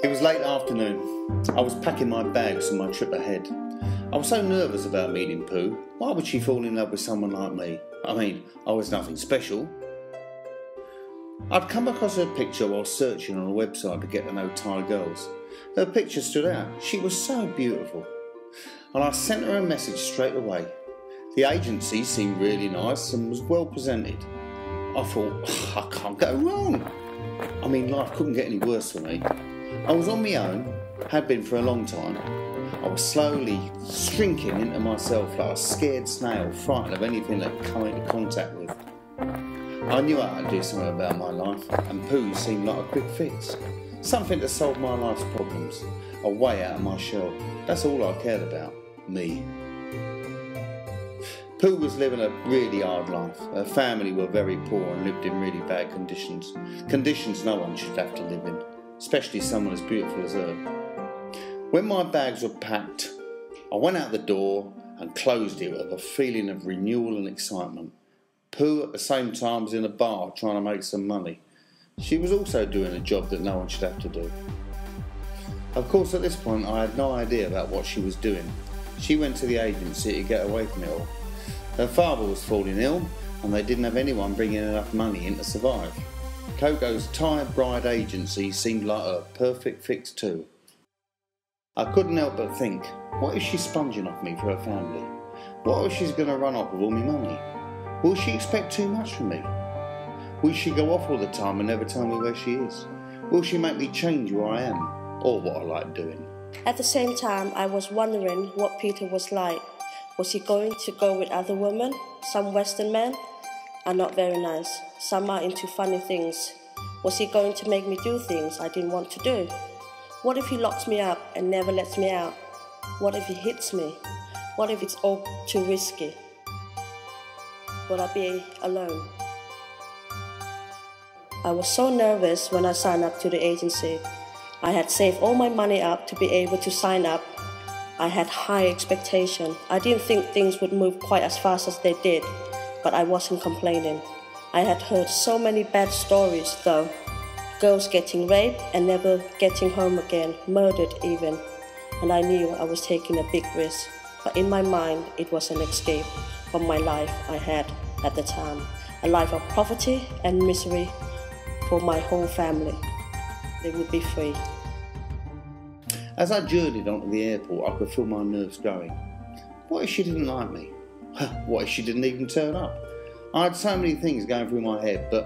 It was late afternoon. I was packing my bags for my trip ahead. I was so nervous about meeting Pooh. Why would she fall in love with someone like me? I mean, I was nothing special. I'd come across her picture while searching on a website to get to know Thai girls. Her picture stood out. She was so beautiful. And I sent her a message straight away. The agency seemed really nice and was well presented. I thought, I can't go wrong. I mean, life couldn't get any worse for me. I was on my own, had been for a long time. I was slowly shrinking into myself like a scared snail, frightened of anything that I'd come into contact with. I knew I had to do something about my life, and Pooh seemed like a quick fix. Something to solve my life's problems, a way out of my shell. That's all I cared about, me. Pooh was living a really hard life. Her family were very poor and lived in really bad conditions. Conditions no one should have to live in, especially someone as beautiful as her. When my bags were packed, I went out the door and closed it with a feeling of renewal and excitement. Pooh at the same time was in a bar trying to make some money. She was also doing a job that no one should have to do. Of course, at this point I had no idea about what she was doing. She went to the agency to get away from it all. Her father was falling ill and they didn't have anyone bringing enough money in to survive. Coco's Thai bride agency seemed like a perfect fix too. I couldn't help but think, what if she's sponging off me for her family? What if she's going to run off with all my money? Will she expect too much from me? Will she go off all the time and never tell me where she is? Will she make me change who I am or what I like doing? At the same time, I was wondering what Peter was like. Was he going to go with other women? Some Western men are not very nice. Some are into funny things. Was he going to make me do things I didn't want to do? What if he locks me up and never lets me out? What if he hits me? What if it's all too risky? Would I be alone? I was so nervous when I signed up to the agency. I had saved all my money up to be able to sign up. I had high expectations. I didn't think things would move quite as fast as they did, but I wasn't complaining. I had heard so many bad stories though. Girls getting raped and never getting home again, murdered even. And I knew I was taking a big risk, but in my mind it was an escape from my life I had at the time. A life of poverty and misery for my whole family. They would be free. As I journeyed onto the airport, I could feel my nerves growing. What if she didn't like me? What if she didn't even turn up? I had so many things going through my head, but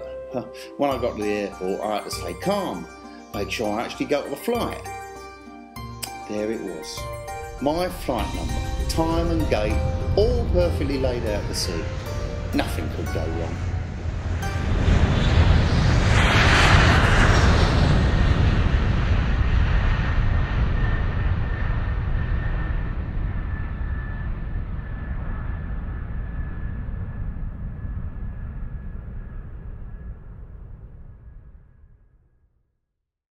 when I got to the airport, I had to stay calm, make sure I actually go to the flight. There it was. My flight number, time and gate, all perfectly laid out to see. Nothing could go wrong.